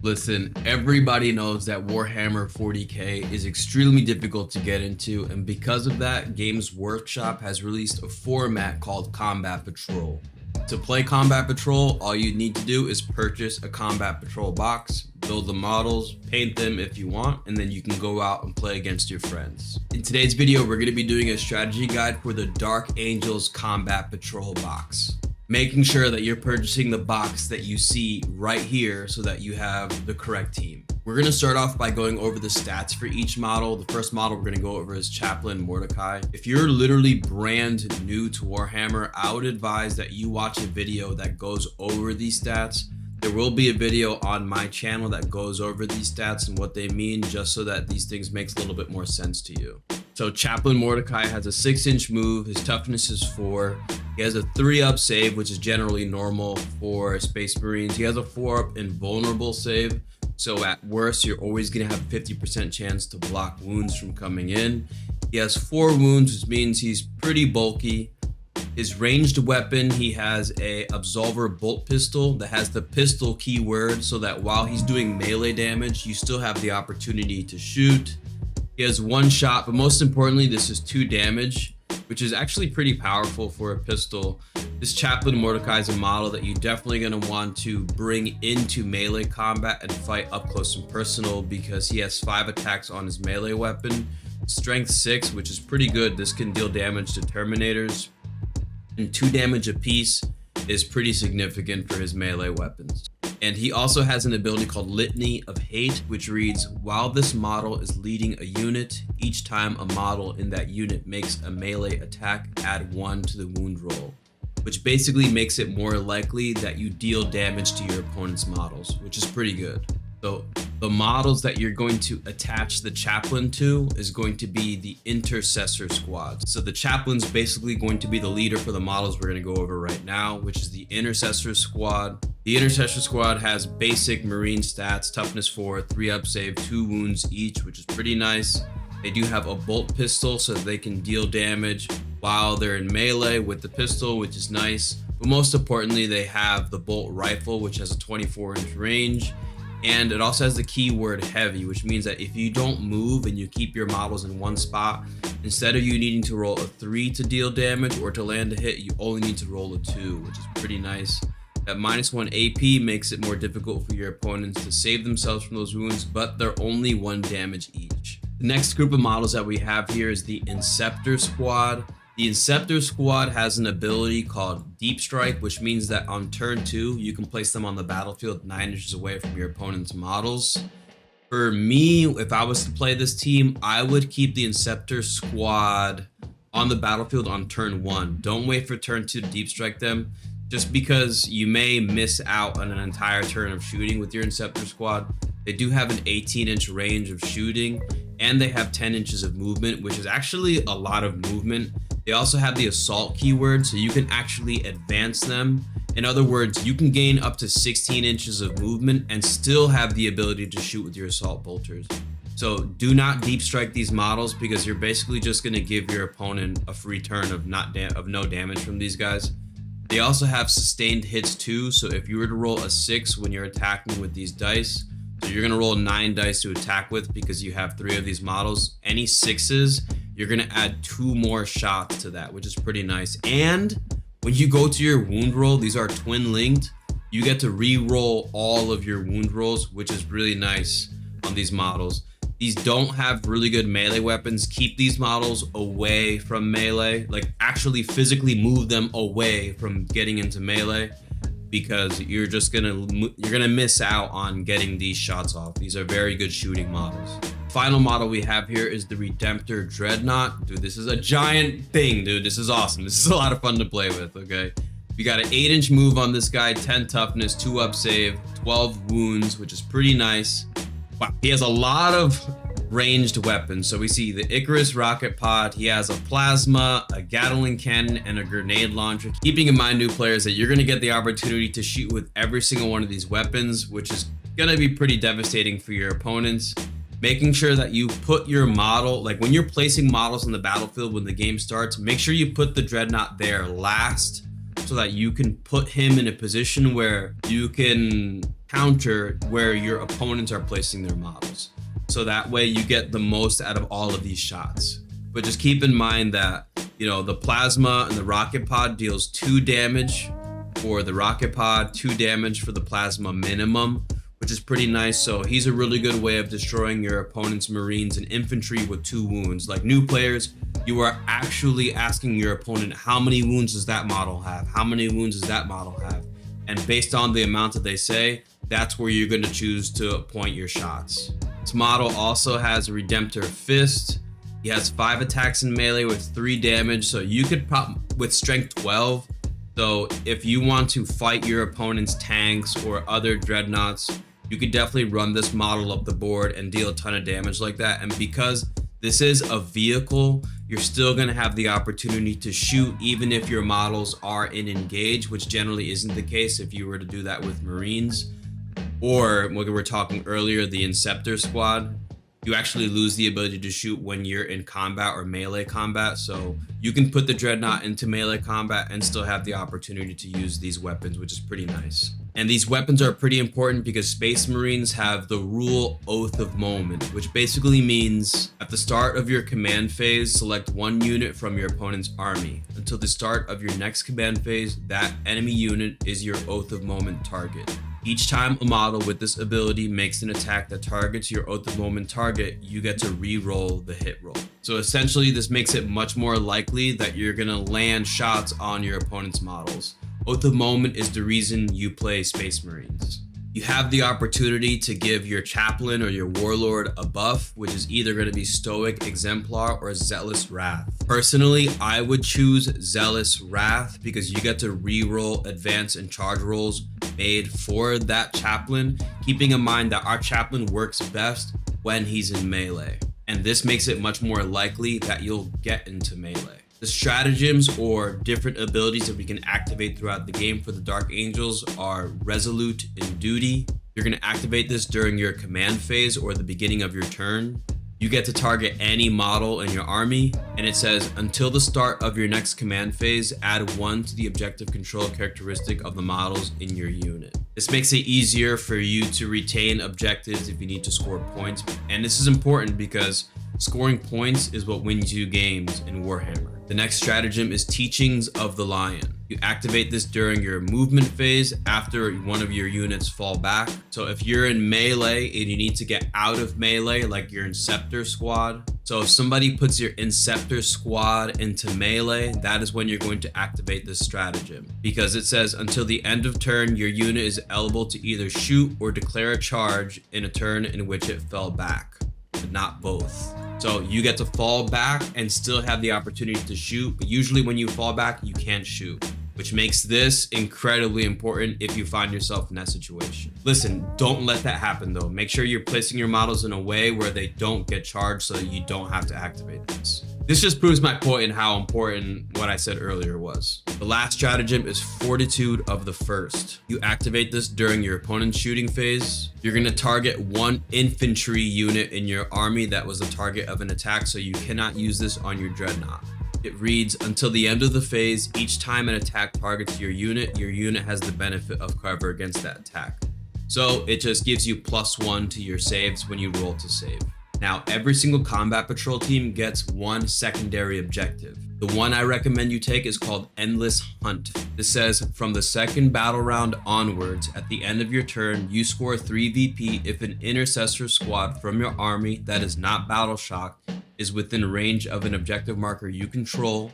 Listen, everybody knows that Warhammer 40k is extremely difficult to get into, and because of that, Games Workshop has released a format called Combat Patrol. To play Combat Patrol, all you need to do is purchase a Combat Patrol box, build the models, paint them if you want, and then you can go out and play against your friends. In today's video, we're going to be doing a strategy guide for the Dark Angels Combat Patrol box, making sure that you're purchasing the box that you see right here so that you have the correct team. We're going to start off by going over the stats for each model. The first model we're going to go over is Chaplain Mordecai. If you're literally brand new to Warhammer, I would advise that you watch a video that goes over these stats. There will be a video on my channel that goes over these stats and what they mean, just so that these things makes a little bit more sense to you. So Chaplain Mordecai has a 6-inch move. His toughness is 4. He has a 3-up save, which is generally normal for Space Marines. He has a 4-up invulnerable save. So at worst, you're always gonna have a 50% chance to block wounds from coming in. He has 4 wounds, which means he's pretty bulky. His ranged weapon, he has a Absolver bolt pistol that has the pistol keyword, so that while he's doing melee damage, you still have the opportunity to shoot. He has 1 shot, but most importantly, this is 2 damage, which is actually pretty powerful for a pistol. This Chaplain Mordecai is a model that you're definitely going to want to bring into melee combat and fight up close and personal, because he has 5 attacks on his melee weapon, strength 6, which is pretty good. This can deal damage to Terminators, and 2 damage apiece is pretty significant for his melee weapons. And he also has an ability called Litany of Hate, which reads, while this model is leading a unit, each time a model in that unit makes a melee attack, add 1 to the wound roll, which basically makes it more likely that you deal damage to your opponent's models, which is pretty good. So the models that you're going to attach the Chaplain to is going to be the Intercessor Squad. So the Chaplain's basically going to be the leader for the models we're going to go over right now, which is the Intercessor Squad. The Intercessor Squad has basic Marine stats, toughness 4, 3-up save, 2 wounds each, which is pretty nice. They do have a bolt pistol so that they can deal damage while they're in melee with the pistol, which is nice. But most importantly, they have the bolt rifle, which has a 24-inch range. And it also has the keyword heavy, which means that if you don't move and you keep your models in one spot, instead of you needing to roll a 3 to deal damage or to land a hit, you only need to roll a 2, which is pretty nice. That -1 AP makes it more difficult for your opponents to save themselves from those wounds, but they're only 1 damage each. The next group of models that we have here is the Inceptor Squad. The Inceptor Squad has an ability called Deep Strike, which means that on turn 2, you can place them on the battlefield 9 inches away from your opponent's models. For me, if I was to play this team, I would keep the Inceptor Squad on the battlefield on turn 1. Don't wait for turn 2 to Deep Strike them, just because you may miss out on an entire turn of shooting with your Inceptor Squad. They do have an 18-inch range of shooting, and they have 10 inches of movement, which is actually a lot of movement. They also have the assault keyword, so you can actually advance them. In other words, you can gain up to 16 inches of movement and still have the ability to shoot with your assault bolters. So do not deep strike these models, because you're basically just going to give your opponent a free turn of no damage from these guys. They also have sustained hits too, so if you were to roll a 6 when you're attacking with these dice, so you're going to roll 9 dice to attack with because you have 3 of these models, any 6s, you're going to add 2 more shots to that, which is pretty nice. And when you go to your wound roll, these are twin linked, you get to re-roll all of your wound rolls, which is really nice on these models. These don't have really good melee weapons. Keep these models away from melee, like actually physically move them away from getting into melee, because you're gonna miss out on getting these shots off. These are very good shooting models. Final model we have here is the Redemptor Dreadnought. Dude, this is a giant thing, dude. This is awesome. This is a lot of fun to play with, okay? You got an 8-inch move on this guy, 10 toughness, 2-up save, 12 wounds, which is pretty nice. Wow, he has a lot of ranged weapons. So we see the Icarus rocket pod, he has a plasma, a Gatling cannon, and a grenade launcher. Keeping in mind, new players, that you're going to get the opportunity to shoot with every single one of these weapons, which is going to be pretty devastating for your opponents. Making sure that you put your model, like when you're placing models on the battlefield when the game starts, make sure you put the Dreadnought there last, so that you can put him in a position where you can counter where your opponents are placing their models. So that way you get the most out of all of these shots. But just keep in mind that, the plasma and the rocket pod deals 2 damage for the rocket pod, 2 damage for the plasma minimum, which is pretty nice. So he's a really good way of destroying your opponent's Marines and infantry with 2 wounds. Like new players, you are actually asking your opponent, how many wounds does that model have? How many wounds does that model have? And based on the amount that they say, that's where you're going to choose to point your shots. This model also has a Redemptor Fist. He has 5 attacks in melee with 3 damage, so you could pop with strength 12. So if you want to fight your opponent's tanks or other dreadnoughts, you could definitely run this model up the board and deal a ton of damage like that. And because this is a vehicle, you're still going to have the opportunity to shoot even if your models are in engage, which generally isn't the case if you were to do that with Marines. Or what we were talking earlier, the Inceptor squad, you actually lose the ability to shoot when you're in combat or melee combat. So you can put the Dreadnought into melee combat and still have the opportunity to use these weapons, which is pretty nice. And these weapons are pretty important because Space Marines have the rule Oath of Moment, which basically means at the start of your command phase, select 1 unit from your opponent's army. Until the start of your next command phase, that enemy unit is your Oath of Moment target. Each time a model with this ability makes an attack that targets your Oath of Moment target, you get to re-roll the hit roll. So essentially, this makes it much more likely that you're gonna land shots on your opponent's models. Oath of Moment is the reason you play Space Marines. You have the opportunity to give your chaplain or your warlord a buff, which is either going to be Stoic Exemplar or Zealous Wrath. Personally, I would choose Zealous Wrath because you get to re-roll advance and charge rolls made for that chaplain, keeping in mind that our chaplain works best when he's in melee. And this makes it much more likely that you'll get into melee. The stratagems or different abilities that we can activate throughout the game for the Dark Angels are Resolute in Duty. You're going to activate this during your command phase or the beginning of your turn. You get to target any model in your army, and it says until the start of your next command phase, add 1 to the objective control characteristic of the models in your unit. This makes it easier for you to retain objectives if you need to score points, and this is important because scoring points is what wins you games in Warhammer. The next stratagem is Teachings of the Lion. You activate this during your movement phase after one of your units fall back. So if you're in melee and you need to get out of melee, like your Inceptor squad. So if somebody puts your Inceptor squad into melee, that is when you're going to activate this stratagem. Because it says until the end of turn, your unit is eligible to either shoot or declare a charge in a turn in which it fell back, but not both. So you get to fall back and still have the opportunity to shoot, but usually when you fall back, you can't shoot, which makes this incredibly important if you find yourself in that situation. Listen, don't let that happen though. Make sure you're placing your models in a way where they don't get charged so that you don't have to activate this. This just proves my point in how important what I said earlier was. The last stratagem is Fortitude of the First. You activate this during your opponent's shooting phase. You're going to target 1 infantry unit in your army that was the target of an attack, so you cannot use this on your dreadnought. It reads, until the end of the phase, each time an attack targets your unit has the benefit of cover against that attack. So it just gives you +1 to your saves when you roll to save. Now, every single combat patrol team gets 1 secondary objective. The one I recommend you take is called Endless Hunt. This says, from the second battle round onwards, at the end of your turn, you score 3 VP if an intercessor squad from your army that is not battle shocked is within range of an objective marker you control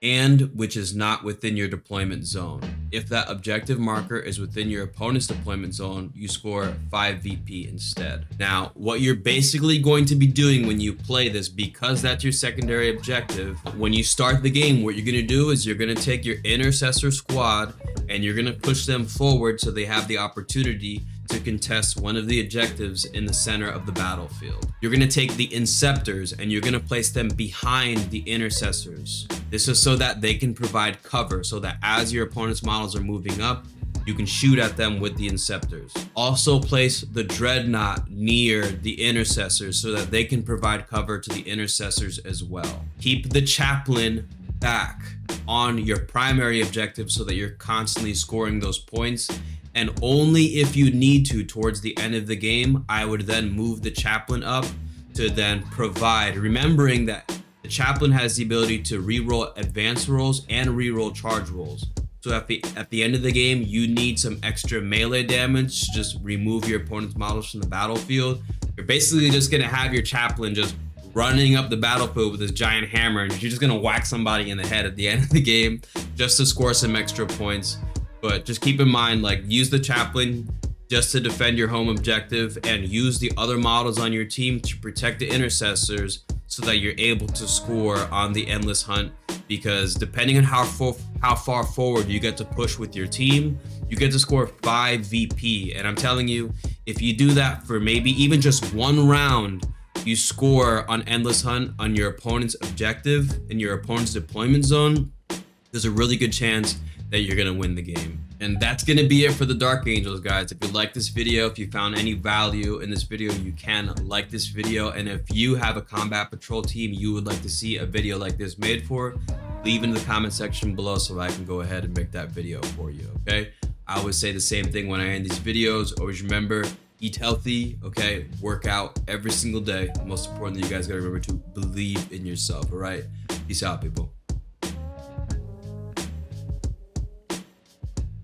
and which is not within your deployment zone. If that objective marker is within your opponent's deployment zone, you score 5 VP instead. Now, what you're basically going to be doing when you play this, because that's your secondary objective, when you start the game, what you're going to do is you're going to take your intercessor squad and you're going to push them forward so they have the opportunity to contest one of the objectives in the center of the battlefield. You're going to take the Inceptors and you're going to place them behind the intercessors. This is so that they can provide cover, so that as your opponent's models are moving up, you can shoot at them with the Inceptors. Also place the Dreadnought near the intercessors so that they can provide cover to the intercessors as well. Keep the Chaplain back on your primary objective so that you're constantly scoring those points. and only if you need to towards the end of the game, I would then move the chaplain up to then provide, remembering that the chaplain has the ability to reroll advanced rolls and reroll charge rolls. So at the end of the game, you need some extra melee damage, just remove your opponent's models from the battlefield. You're basically just gonna have your chaplain just running up the battlefield with this giant hammer, and you're just gonna whack somebody in the head at the end of the game just to score some extra points. But just keep in mind, like, use the chaplain just to defend your home objective, and use the other models on your team to protect the intercessors so that you're able to score on the endless hunt. Because depending on how far forward you get to push with your team, you get to score 5 VP. And I'm telling you, if you do that for maybe even just one round, you score on endless hunt on your opponent's objective in your opponent's deployment zone, there's a really good chance that you're gonna win the game. And that's gonna be it for the Dark Angels, guys. If you like this video, if you found any value in this video, you can like this video. And if you have a combat patrol team you would like to see a video like this made for, leave in the comment section below so I can go ahead and make that video for you, okay? I always say the same thing when I end these videos. Always remember, eat healthy, okay? Work out every single day. Most importantly, you guys gotta remember to believe in yourself, all right? Peace out, people.